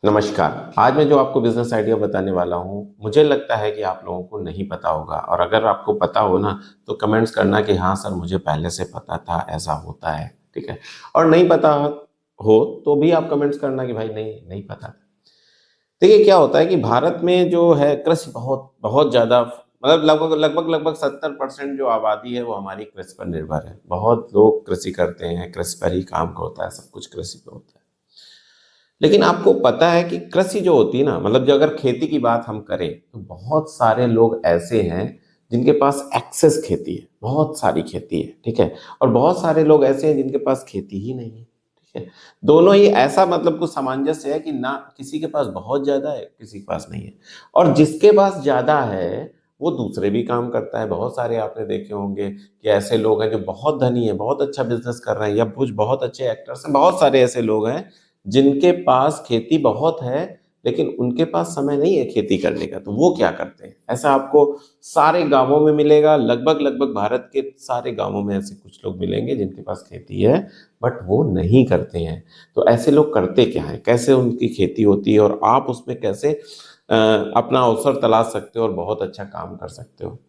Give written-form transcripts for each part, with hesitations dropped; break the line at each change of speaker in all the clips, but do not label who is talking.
नमस्कार। आज मैं जो आपको बिजनेस आइडिया बताने वाला हूँ, मुझे लगता है कि आप लोगों को नहीं पता होगा और अगर आपको पता हो ना तो कमेंट्स करना कि हाँ सर मुझे पहले से पता था, ऐसा होता है, ठीक है। और नहीं पता हो तो भी आप कमेंट्स करना कि भाई नहीं नहीं पता था। देखिए क्या होता है कि भारत में जो है कृषि बहुत बहुत ज़्यादा मतलब लगभग 70% जो आबादी है वो हमारी कृषि पर निर्भर है। बहुत लोग कृषि करते हैं, कृषि पर ही काम होता है, सब कुछ कृषि पे होता है। लेकिन आपको पता है कि कृषि जो होती है ना, मतलब जो अगर खेती की बात हम करें तो बहुत सारे लोग ऐसे हैं जिनके पास एक्सेस खेती है, बहुत सारी खेती है, ठीक है। और बहुत सारे लोग ऐसे हैं जिनके पास खेती ही नहीं है, ठीक है। दोनों ही ऐसा मतलब कुछ सामंजस्य है कि ना किसी के पास बहुत ज्यादा है, किसी के पास नहीं है। और जिसके पास ज्यादा है वो दूसरे भी काम करता है। बहुत सारे आपने देखे होंगे कि ऐसे लोग हैं जो बहुत धनी है, बहुत अच्छा बिजनेस कर रहे हैं, या कुछ बहुत अच्छे एक्टर्स हैं। बहुत सारे ऐसे लोग हैं जिनके पास खेती बहुत है लेकिन उनके पास समय नहीं है खेती करने का। तो वो क्या करते हैं, ऐसा आपको सारे गांवों में मिलेगा। लगभग लगभग भारत के सारे गांवों में ऐसे कुछ लोग मिलेंगे जिनके पास खेती है बट वो नहीं करते हैं। तो ऐसे लोग करते क्या है, कैसे उनकी खेती होती है और आप उसमें कैसे अपना अवसर तलाश सकते हो और बहुत अच्छा काम कर सकते हो।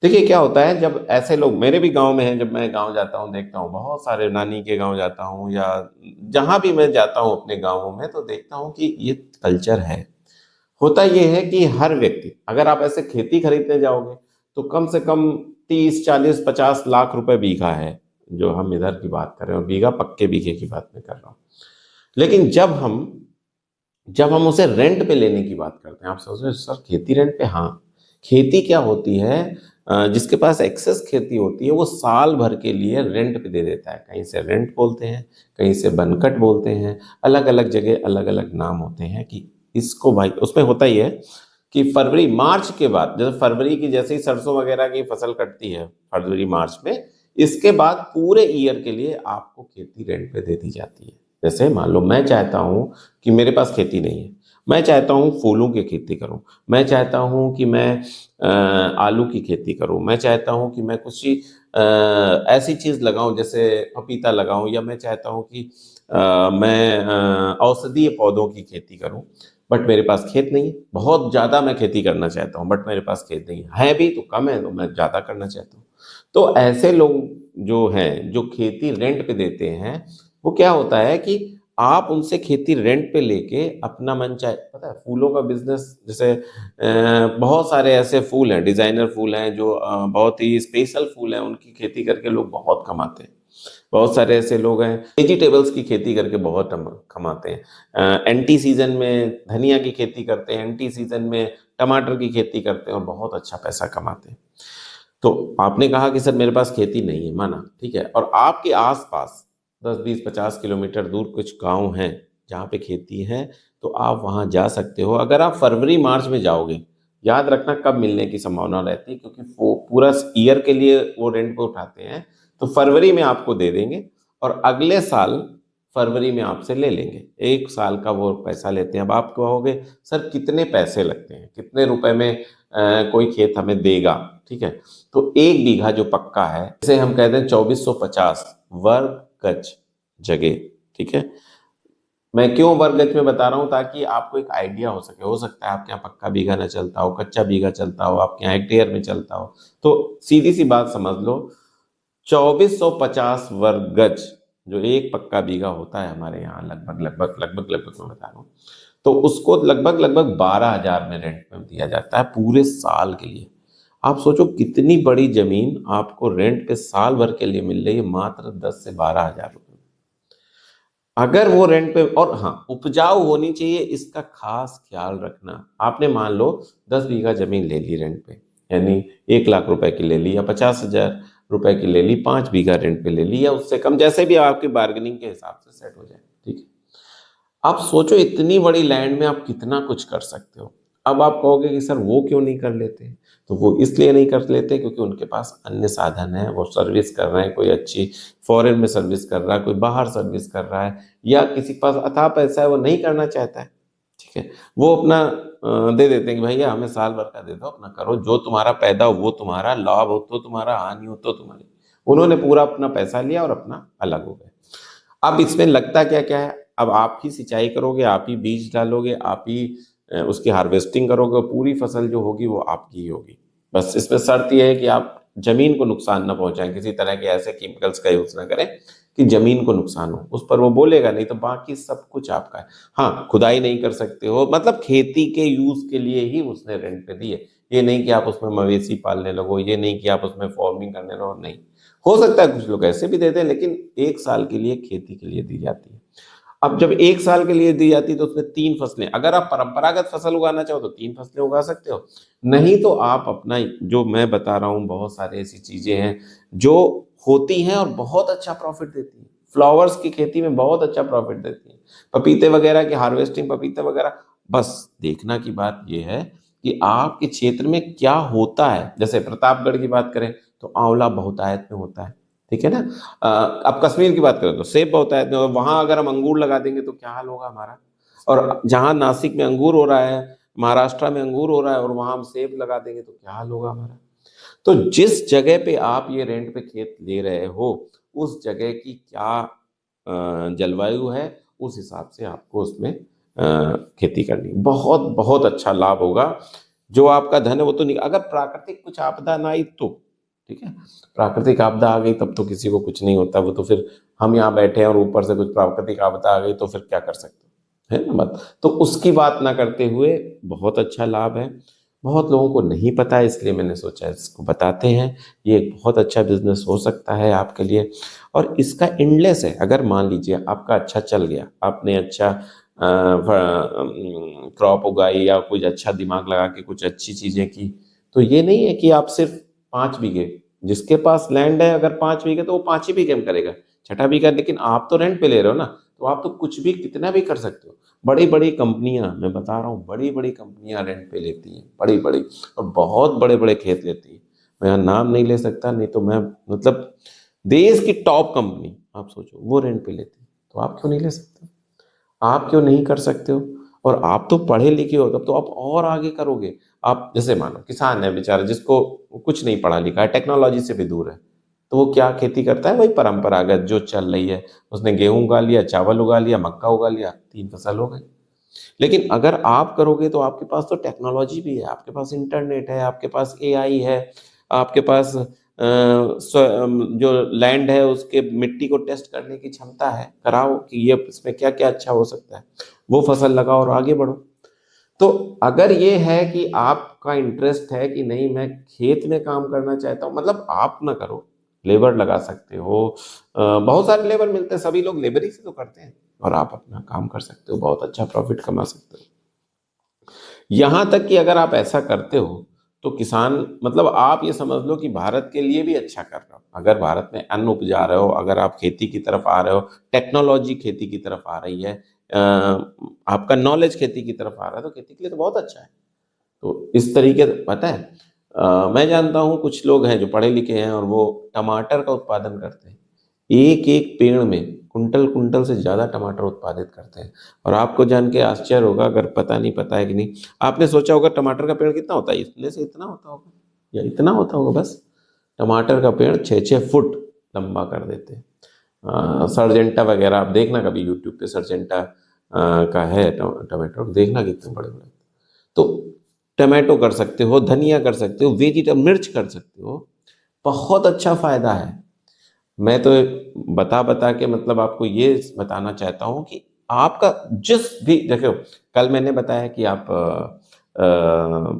देखिए क्या होता है, जब ऐसे लोग मेरे भी गांव में हैं, जब मैं गांव जाता हूं देखता हूं, बहुत सारे नानी के गांव जाता हूं या जहां भी मैं जाता हूं अपने गांवों में, तो देखता हूं कि ये कल्चर है। होता ये है कि हर व्यक्ति, अगर आप ऐसे खेती खरीदने जाओगे तो कम से कम 30 40 50 लाख रुपए बीघा है, जो हम इधर की बात कर रहे हैं। और बीघा पक्के बीघे की बात मैं कर रहा हूँ। लेकिन जब हम उसे रेंट पे लेने की बात करते हैं, आप सोच रहे हो सर खेती रेंट पे? हाँ। खेती क्या होती है, जिसके पास एक्सेस खेती होती है वो साल भर के लिए रेंट पे दे देता है। कहीं से रेंट बोलते हैं, कहीं से बनकट बोलते हैं, अलग अलग जगह अलग अलग नाम होते हैं कि इसको भाई। उसमें होता ही है कि फरवरी मार्च के बाद, जैसे फरवरी की जैसे ही सरसों वगैरह की फसल कटती है फरवरी मार्च में, इसके बाद पूरे ईयर के लिए आपको खेती रेंट पे दे दी जाती है। जैसे मान लो मैं चाहता हूँ कि मेरे पास खेती नहीं है, मैं चाहता हूँ फूलों की खेती करूँ, मैं चाहता हूँ कि मैं आलू की खेती करूँ, मैं चाहता हूँ कि मैं कुछ ही ऐसी चीज़ लगाऊं जैसे पपीता लगाऊं, या मैं चाहता हूँ कि मैं औषधीय पौधों की खेती करूं। बट मेरे पास खेत नहीं है, बहुत ज़्यादा मैं खेती करना चाहता हूँ बट मेरे पास खेत नहीं है भी तो कम है, तो मैं ज़्यादा करना चाहता हूँ। तो ऐसे लोग जो हैं जो खेती रेंट पे देते हैं, वो क्या होता है कि आप उनसे खेती रेंट पे लेके अपना मन चाहे, पता है फूलों का बिजनेस, जैसे बहुत सारे ऐसे फूल हैं, डिजाइनर फूल हैं जो बहुत ही स्पेशल फूल हैं, उनकी खेती करके लोग बहुत कमाते हैं। बहुत सारे ऐसे लोग हैं वेजिटेबल्स की खेती करके बहुत कमाते हैं। एंटी सीजन में धनिया की खेती करते हैं, एंटी सीजन में टमाटर की खेती करते हैं और बहुत अच्छा पैसा कमाते हैं। तो आपने कहा कि सर मेरे पास खेती नहीं है, माना ठीक है, और आपके आसपास 10 20 50 किलोमीटर दूर कुछ गांव हैं जहाँ पे खेती है, तो आप वहाँ जा सकते हो। अगर आप फरवरी मार्च में जाओगे, याद रखना कब मिलने की संभावना रहती है, क्योंकि वो पूरा ईयर के लिए वो रेंट पे उठाते हैं। तो फरवरी में आपको दे देंगे और अगले साल फरवरी में आपसे ले लेंगे। 1 साल का वो पैसा लेते हैं। अब आप कहोगे सर कितने पैसे लगते हैं, कितने रुपए में कोई खेत हमें देगा, ठीक है। तो 1 बीघा जो पक्का है, जैसे हम कहते हैं 2450 वर्ग गज जगह, ठीक है। मैं क्यों वर्ग गज में बता रहा हूं, ताकि आपको एक आइडिया हो सके। हो सकता है आपके यहाँ पक्का बीघा ना चलता हो, कच्चा बीघा चलता हो, आपके यहाँ हेक्टेयर में चलता हो। तो सीधी सी बात समझ लो, 2450 वर्ग गज जो एक पक्का बीघा होता है हमारे यहाँ, लगभग मैं बता रहा हूँ, तो उसको लगभग लगभग 12,000 में रेंट में दिया जाता है पूरे साल के लिए। आप सोचो कितनी बड़ी जमीन आपको रेंट पे साल भर के लिए मिल रही है, मात्र 10 से 12 हजार रुपये। अगर वो रेंट पे, और हाँ उपजाऊ होनी चाहिए, इसका खास ख्याल रखना। आपने मान लो 10 बीघा जमीन ले ली रेंट पे, यानी 1 लाख रुपए की ले ली, या 50,000 रुपए की ले ली, 5 बीघा रेंट पे ले ली, या उससे कम, जैसे भी आपकी बार्गेनिंग के हिसाब से सेट हो जाए, ठीक है। आप सोचो इतनी बड़ी लैंड में आप कितना कुछ कर सकते हो। अब आप कहोगे कि सर वो क्यों नहीं कर लेते, तो वो इसलिए नहीं कर लेते क्योंकि उनके पास अन्य साधन है, वो सर्विस कर रहे हैं, कोई अच्छी फॉरेन में सर्विस कर रहा है, कोई बाहर सर्विस कर रहा है, या किसी के पास अथाह पैसा है वो नहीं करना चाहता है, ठीक है। वो अपना दे देते हैं कि भैया हमें साल भर का दे दो, अपना करो, जो तुम्हारा पैदा हो वो तुम्हारा, लाभ हो तो तुम्हारा, हानि हो तो तुम्हारी। उन्होंने पूरा अपना पैसा लिया और अपना अलग हो गए। अब इसमें लगता क्या क्या है, अब आप ही सिंचाई करोगे, आप ही बीज डालोगे, आप ही उसकी हार्वेस्टिंग करोगे, पूरी फसल जो होगी वो आपकी ही होगी। बस इसमें शर्त यह है कि आप जमीन को नुकसान ना पहुंचाएं, किसी तरह के ऐसे केमिकल्स का यूज ना करें कि जमीन को नुकसान हो। उस पर वो बोलेगा नहीं, तो बाकी सब कुछ आपका है। हाँ, खुदाई नहीं कर सकते हो, मतलब खेती के यूज के लिए ही उसने रेंट पे दी है। ये नहीं कि आप उसमें मवेशी पालने लगो, ये नहीं कि आप उसमें फार्मिंग करने लगो, नहीं। हो सकता है कुछ लोग ऐसे भी देते हैं, लेकिन 1 साल के लिए खेती के लिए दी जाती है। अब जब 1 साल के लिए दी जाती है तो उसमें 3 फसलें, अगर आप परंपरागत फसल उगाना चाहो तो 3 फसलें उगा सकते हो, नहीं तो आप अपना, जो मैं बता रहा हूँ बहुत सारे ऐसी चीजें हैं जो होती हैं और बहुत अच्छा प्रॉफिट देती हैं। फ्लावर्स की खेती में बहुत अच्छा प्रॉफिट देती है, पपीते वगैरह की हार्वेस्टिंग, पपीते वगैरह। बस देखना की बात यह है कि आपके क्षेत्र में क्या होता है। जैसे प्रतापगढ़ की बात करें तो आंवला बहुतायत में होता है, ठीक है ना। अब कश्मीर की बात करें तो सेब बहुतायत में, और वहां अगर हम अंगूर लगा देंगे तो क्या हाल होगा हमारा। और जहां नासिक में अंगूर हो रहा है, महाराष्ट्र में अंगूर हो रहा है, और वहां हम सेब लगा देंगे तो क्या हाल होगा हमारा। तो जिस जगह पे आप ये रेंट पे खेत ले रहे हो, उस जगह की क्या जलवायु है, उस हिसाब से आपको उसमें खेती करनी है। बहुत बहुत अच्छा लाभ होगा। जो आपका धन है वो तो नहीं, अगर प्राकृतिक कुछ आपदा ना आई तो ठीक है। प्राकृतिक आपदा आ गई तब तो किसी को कुछ नहीं होता, वो तो फिर हम यहाँ बैठे हैं और ऊपर से कुछ प्राकृतिक आपदा आ गई तो फिर क्या कर सकते हैं, है ना बात। तो उसकी बात ना करते हुए बहुत अच्छा लाभ है। बहुत लोगों को नहीं पता है, इसलिए मैंने सोचा इसको बताते हैं। ये एक बहुत अच्छा बिजनेस हो सकता है आपके लिए, और इसका एंडलेस है। अगर मान लीजिए आपका अच्छा चल गया, आपने अच्छा क्रॉप उगाई या कुछ अच्छा दिमाग लगा के कुछ अच्छी चीजें की, तो ये नहीं है कि आप सिर्फ 5 बीघे, जिसके पास लैंड है अगर 5 बीघे तो वो 5 ही बीघे में करेगा, छठा बीघा। लेकिन आप तो रेंट पे ले रहे हो ना, तो आप तो कुछ भी कितना भी कर सकते हो। बड़ी बड़ी कंपनियां, मैं बता रहा हूँ, बड़ी बड़ी कंपनियां रेंट पे लेती हैं, बड़ी बड़ी, और बहुत बड़े बड़े खेत लेती हैं। मैं यहाँ नाम नहीं ले सकता, नहीं तो मैं, मतलब देश की टॉप कंपनी आप सोचो वो रेंट पे लेती है, तो आप क्यों नहीं ले सकते, आप क्यों नहीं कर सकते हो। और आप तो पढ़े लिखे हो, तब तो आप और आगे करोगे। आप जैसे मानो किसान है बेचारा, जिसको कुछ नहीं पढ़ा लिखा है, टेक्नोलॉजी से भी दूर है, तो वो क्या खेती करता है, वही परंपरागत जो चल रही है। उसने गेहूं उगा लिया, चावल उगा लिया, मक्का उगा लिया, 3 फसल हो गई। लेकिन अगर आप करोगे तो आपके पास तो टेक्नोलॉजी भी है, आपके पास इंटरनेट है, आपके पास एआई है, आपके पास जो लैंड है उसके मिट्टी को टेस्ट करने की क्षमता है, कराओ कि ये इसमें क्या क्या अच्छा हो सकता है, वो फसल लगाओ और आगे बढ़ो। तो अगर ये है कि आपका इंटरेस्ट है कि नहीं मैं खेत में काम करना चाहता हूँ, मतलब आप ना करो, लेबर लगा सकते हो। बहुत सारे लेबर मिलते हैं, सभी लोग लेबर ही से तो करते हैं, और आप अपना काम कर सकते हो, बहुत अच्छा प्रॉफिट कमा सकते हो। यहां तक कि अगर आप ऐसा करते हो तो किसान, मतलब आप ये समझ लो कि भारत के लिए भी अच्छा कर रहे हो। अगर भारत में अन्न उपजा रहे हो, अगर आप खेती की तरफ आ रहे हो, टेक्नोलॉजी खेती की तरफ आ रही है, आपका नॉलेज खेती की तरफ आ रहा है, तो खेती के लिए तो बहुत अच्छा है। तो इस तरीके से पता है, मैं जानता हूँ कुछ लोग हैं जो पढ़े लिखे हैं और वो टमाटर का उत्पादन करते हैं। एक एक पेड़ में कुंटल कुंटल से ज्यादा टमाटर उत्पादित करते हैं। और आपको जान के आश्चर्य होगा, अगर पता नहीं, पता है कि नहीं, आपने सोचा होगा टमाटर का पेड़ कितना होता है, इतने से इतना होता होगा या इतना होता होगा, बस। टमाटर का पेड़ 6-6 फुट लंबा कर देते हैं। सर्जेंटा वगैरह आप देखना कभी यूट्यूब पे, सर्जेंटा का है टमाटो, देखना कितने बड़े बड़े। तो टमाटो कर सकते हो, धनिया कर सकते हो, वेजिटेबल मिर्च कर सकते हो, बहुत अच्छा फायदा है। मैं तो बता बता के, मतलब आपको ये बताना चाहता हूँ कि आपका जिस भी, देखो कल मैंने बताया कि आप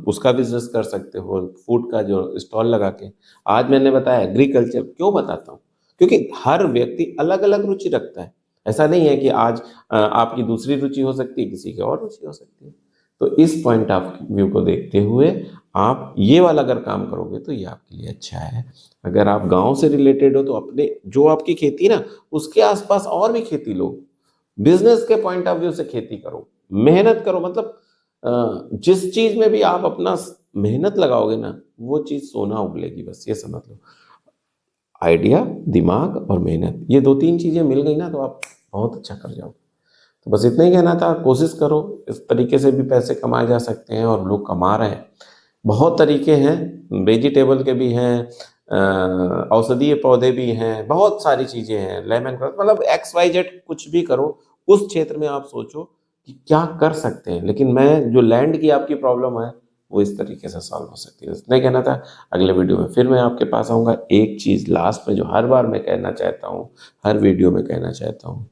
उसका बिजनेस कर सकते हो, फूड का जो स्टॉल लगा के। आज मैंने बताया एग्रीकल्चर, क्यों बताता हूँ, क्योंकि हर व्यक्ति अलग अलग रुचि रखता है। ऐसा नहीं है कि आज आपकी दूसरी रुचि हो सकती है, किसी की और रुचि हो सकती है। तो इस पॉइंट ऑफ व्यू को देखते हुए आप ये वाला अगर काम करोगे तो ये आपके लिए अच्छा है। अगर आप गांव से रिलेटेड हो तो अपने जो आपकी खेती ना, उसके आसपास और भी खेती लो, बिजनेस के पॉइंट ऑफ व्यू से खेती करो, मेहनत करो। मतलब जिस चीज में भी आप अपना मेहनत लगाओगे ना, वो चीज सोना उगलेगी, बस ये समझ लो। आइडिया, दिमाग और मेहनत, ये 2-3 चीजें मिल गई ना तो आप बहुत अच्छा कर जाओगे। तो बस इतना ही कहना था, कोशिश करो। इस तरीके से भी पैसे कमाए जा सकते हैं और लोग कमा रहे हैं। बहुत तरीके हैं, वेजिटेबल के भी हैं, औषधीय पौधे भी हैं, बहुत सारी चीजें हैं, लेमन ग्रास, मतलब XYZ कुछ भी करो, उस क्षेत्र में आप सोचो कि क्या कर सकते हैं। लेकिन मैं जो लैंड की आपकी प्रॉब्लम है वो इस तरीके से सॉल्व हो सकती है। इतना ही कहना था। अगले वीडियो में फिर मैं आपके पास आऊँगा। एक चीज़ लास्ट में जो हर बार मैं कहना चाहता हूँ, हर वीडियो में कहना चाहता हूँ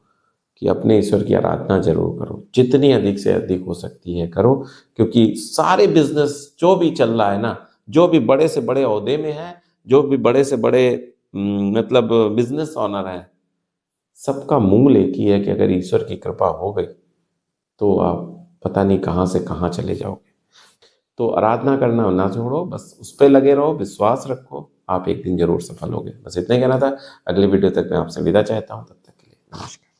कि अपने ईश्वर की आराधना जरूर करो, जितनी अधिक से अधिक हो सकती है करो। क्योंकि सारे बिजनेस जो भी चल रहा है ना, जो भी बड़े से बड़े ओहदे में है, जो भी बड़े से बड़े मतलब बिजनेस ऑनर है, सबका मूल एक ही है कि अगर ईश्वर की कृपा हो गई तो आप पता नहीं कहाँ से कहाँ चले जाओगे। तो आराधना करना ना छोड़ो, बस उस पर लगे रहो, विश्वास रखो, आप एक दिन जरूर सफल होगे। बस इतना ही कहना था। अगले वीडियो तक मैं आपसे विदा चाहता हूँ। तब तक के लिए नमस्कार।